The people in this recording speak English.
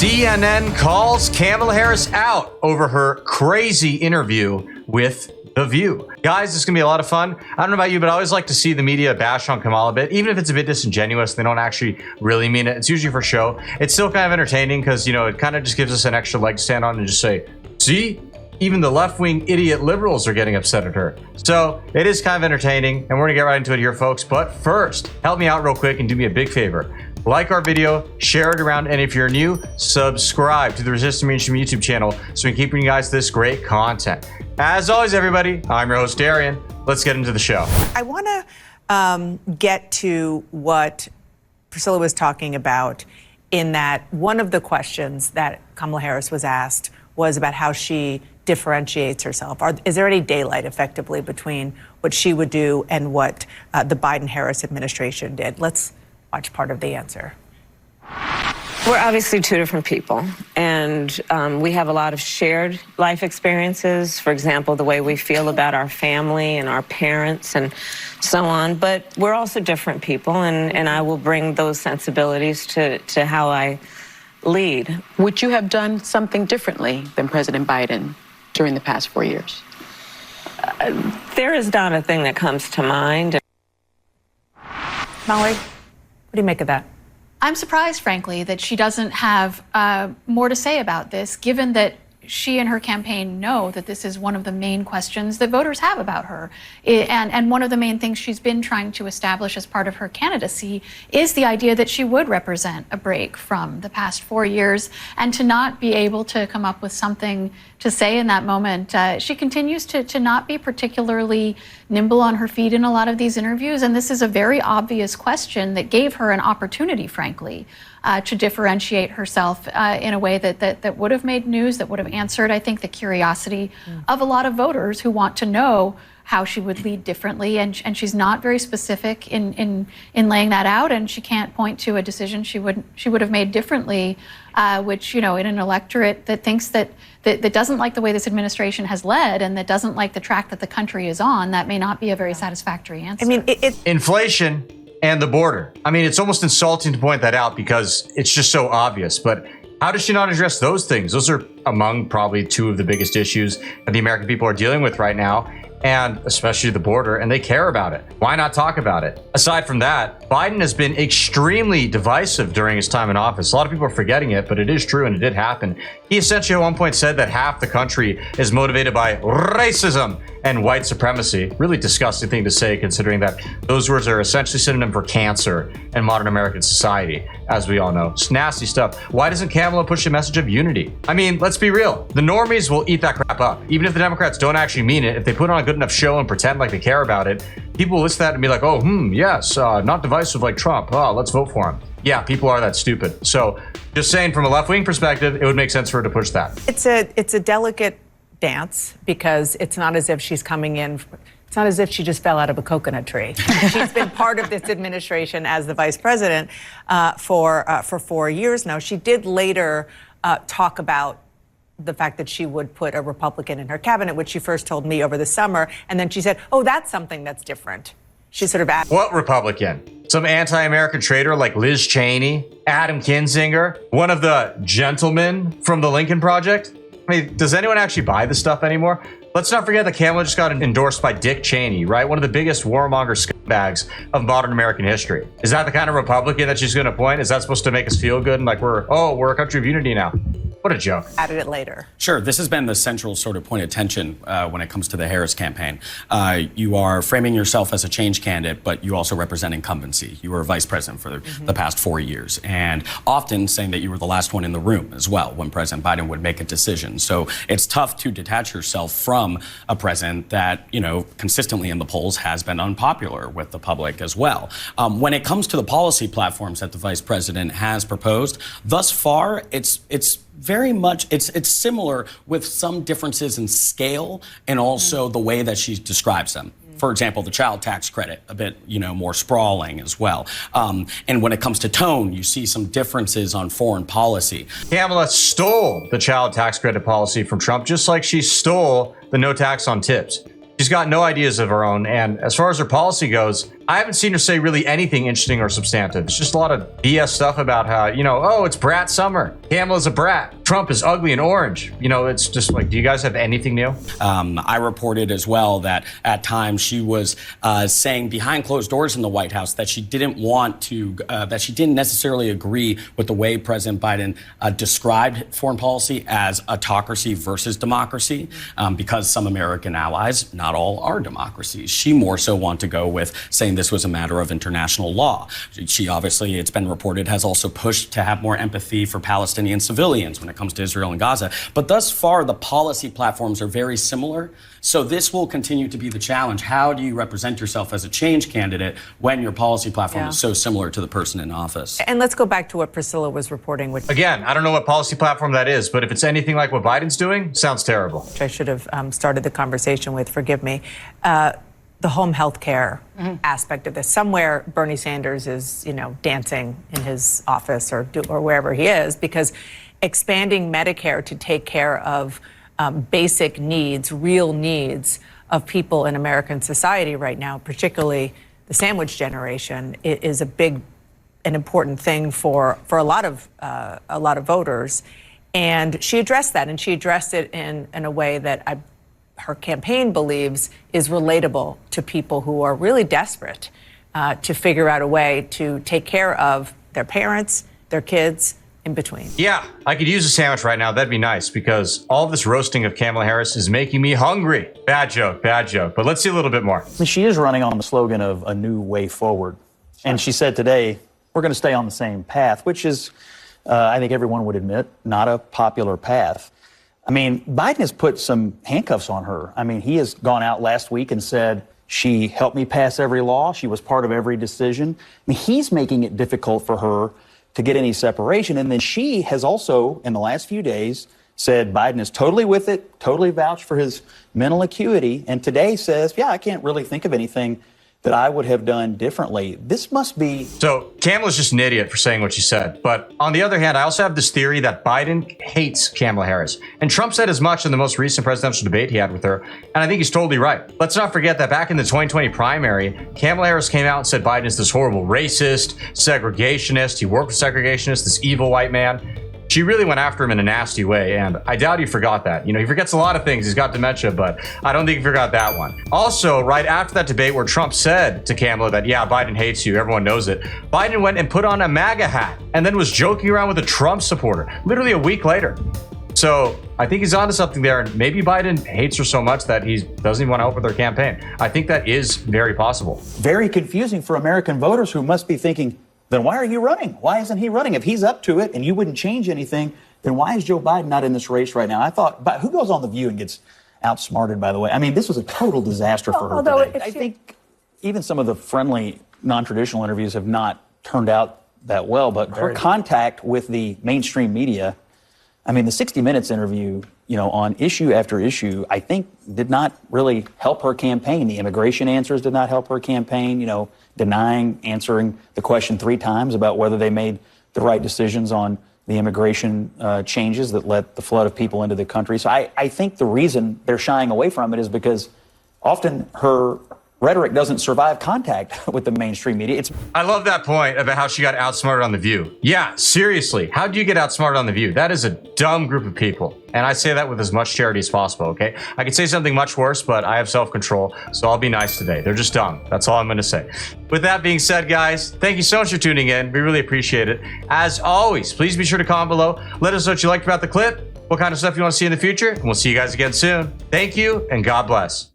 CNN calls Kamala Harris out over her crazy interview with The View. Guys, this is going to be a lot of fun. I don't know about you, but I always like to see the media bash on Kamala a bit. Even if it's a bit disingenuous, they don't actually really mean it. It's usually for show. It's still kind of entertaining because, you know, it kind of just gives us an extra leg to stand on and just say, see? Even the left-wing idiot liberals are getting upset at her. So it is kind of entertaining, and we're gonna get right into it here, folks. But first, help me out real quick and do me a big favor. Like our video, share it around, and if you're new, subscribe to the Resistant Mainstream YouTube channel so we can keep bringing you guys this great content. As always, everybody, I'm your host, Darian. Let's get into the show. I wanna get to what Priscilla was talking about in that one of the questions that Kamala Harris was asked was about how she differentiates herself. Is there any daylight effectively between what she would do and what the Biden-Harris administration did? Let's watch part of the answer. We're obviously two different people, and we have a lot of shared life experiences. For example, the way we feel about our family and our parents and so on. But we're also different people, and I will bring those sensibilities to how I lead. Would you have done something differently than President Biden during the past 4 years? There is not a thing that comes to mind. Molly, what do you make of that? I'm surprised, frankly, that she doesn't have more to say about this, given that she and her campaign know that this is one of the main questions that voters have about her. And one of the main things she's been trying to establish as part of her candidacy is the idea that she would represent a break from the past 4 years, and to not be able to come up with something to say in that moment. She continues to not be particularly nimble on her feet in a lot of these interviews, and this is a very obvious question that gave her an opportunity, frankly, to differentiate herself in a way that would have made news, that would have answered, I think, the curiosity of a lot of voters who want to know how she would lead differently, and she's not very specific in laying that out, and she can't point to a decision she would have made differently, which, you know, in an electorate that thinks that doesn't like the way this administration has led and that doesn't like the track that the country is on, that may not be a very satisfactory answer. I mean, Inflation and the border. I mean, it's almost insulting to point that out because it's just so obvious, but how does she not address those things? Those are among probably two of the biggest issues that the American people are dealing with right now, and especially the border, and they care about it. Why not talk about it? Aside from that, Biden has been extremely divisive during his time in office. A lot of people are forgetting it, but it is true and it did happen. He essentially at one point said that half the country is motivated by racism and white supremacy. Really disgusting thing to say, considering that those words are essentially synonym for cancer in modern American society, as we all know. It's nasty stuff. Why doesn't Kamala push a message of unity? I mean, let's be real. The normies will eat that crap up. Even if the Democrats don't actually mean it, if they put on a good enough show and pretend like they care about it, people will listen to that and be like, oh, yes, not divisive like Trump. Oh, let's vote for him. Yeah, people are that stupid. So just saying, from a left-wing perspective, it would make sense for her to push that. It's a delicate dance because it's not as if she's coming in. It's not as if she just fell out of a coconut tree. She's been part of this administration as the vice president for 4 years now. She did later talk about the fact that she would put a Republican in her cabinet, which she first told me over the summer. And then she said, oh, that's something that's different. She sort of asked. What Republican? Some anti-American traitor like Liz Cheney, Adam Kinzinger, one of the gentlemen from the Lincoln Project? I mean, does anyone actually buy this stuff anymore? Let's not forget that Kamala just got endorsed by Dick Cheney, right? One of the biggest warmonger scumbags of modern American history. Is that the kind of Republican that she's going to appoint? Is that supposed to make us feel good and like we're a country of unity now? What a joke. Added it later. Sure. This has been the central sort of point of tension when it comes to the Harris campaign. You are framing yourself as a change candidate, but you also represent incumbency. You were a vice president for the past 4 years, and often saying that you were the last one in the room as well when President Biden would make a decision. So it's tough to detach yourself from a president that, you know, consistently in the polls has been unpopular with the public as well. When it comes to the policy platforms that the vice president has proposed, thus far, it's very much, it's similar with some differences in scale and also the way that she describes them. For example, the child tax credit, a bit, more sprawling as well. And when it comes to tone, you see some differences on foreign policy. Kamala stole the child tax credit policy from Trump, just like she stole the no tax on tips. She's got no ideas of her own. And as far as her policy goes, I haven't seen her say really anything interesting or substantive. It's just a lot of BS stuff about how, oh, it's brat summer. Kamala's a brat. Trump is ugly and orange. It's just like, do you guys have anything new? I reported as well that at times she was saying behind closed doors in the White House that she didn't want to, that she didn't necessarily agree with the way President Biden described foreign policy as autocracy versus democracy, because some American allies, not all are democracies. She more so wanted to go with saying this was a matter of international law. She obviously, it's been reported, has also pushed to have more empathy for Palestinian civilians when it comes to Israel and Gaza. But thus far, the policy platforms are very similar. So this will continue to be the challenge. How do you represent yourself as a change candidate when your policy platform is so similar to the person in office? And let's go back to what Priscilla was reporting. Which Again, I don't know what policy platform that is, but if it's anything like what Biden's doing, sounds terrible. I should have started the conversation with, forgive me, the home health care aspect of this. Somewhere Bernie Sanders is, dancing in his office or wherever he is, because expanding Medicare to take care of basic needs, real needs of people in American society right now, particularly the sandwich generation, is an important thing for a lot of voters. And she addressed that, and she addressed it in a way that her campaign believes is relatable to people who are really desperate to figure out a way to take care of their parents, their kids, in between. Yeah, I could use a sandwich right now. That'd be nice, because all this roasting of Kamala Harris is making me hungry. Bad joke, but let's see a little bit more. She is running on the slogan of a new way forward. And she said today, we're going to stay on the same path, which is, I think everyone would admit, not a popular path. Biden has put some handcuffs on her. He has gone out last week and said, she helped me pass every law. She was part of every decision. He's making it difficult for her to get any separation. And then she has also, in the last few days, said Biden is totally with it, totally vouched for his mental acuity, and today says, yeah, I can't really think of anything that I would have done differently. This must be... So Kamala's just an idiot for saying what she said. But on the other hand, I also have this theory that Biden hates Kamala Harris. And Trump said as much in the most recent presidential debate he had with her. And I think he's totally right. Let's not forget that back in the 2020 primary, Kamala Harris came out and said Biden is this horrible racist, segregationist. He worked with segregationists, this evil white man. She really went after him in a nasty way, and I doubt he forgot that. He forgets a lot of things. He's got dementia, but I don't think he forgot that one. Also, right after that debate where Trump said to Kamala that, yeah, Biden hates you, everyone knows it, Biden went and put on a MAGA hat and then was joking around with a Trump supporter, literally a week later. So I think he's onto something there, and maybe Biden hates her so much that he doesn't even want to help with her campaign. I think that is very possible. Very confusing for American voters who must be thinking, then why are you running? Why isn't he running? If he's up to it and you wouldn't change anything, then why is Joe Biden not in this race right now? I thought, but who goes on The View and gets outsmarted, by the way? This was a total disaster for her today. I think even some of the friendly, non-traditional interviews have not turned out that well, but her contact with the mainstream media, the 60 Minutes interview, on issue after issue, I think did not really help her campaign. The immigration answers did not help her campaign, answering the question 3 times about whether they made the right decisions on the immigration changes that let the flood of people into the country. So I think the reason they're shying away from it is because often her rhetoric doesn't survive contact with the mainstream media. I love that point about how she got outsmarted on The View. Yeah, seriously, how do you get outsmarted on The View? That is a dumb group of people. And I say that with as much charity as possible, okay? I could say something much worse, but I have self-control, so I'll be nice today. They're just dumb. That's all I'm going to say. With that being said, guys, thank you so much for tuning in. We really appreciate it. As always, please be sure to comment below. Let us know what you liked about the clip, what kind of stuff you want to see in the future, and we'll see you guys again soon. Thank you, and God bless.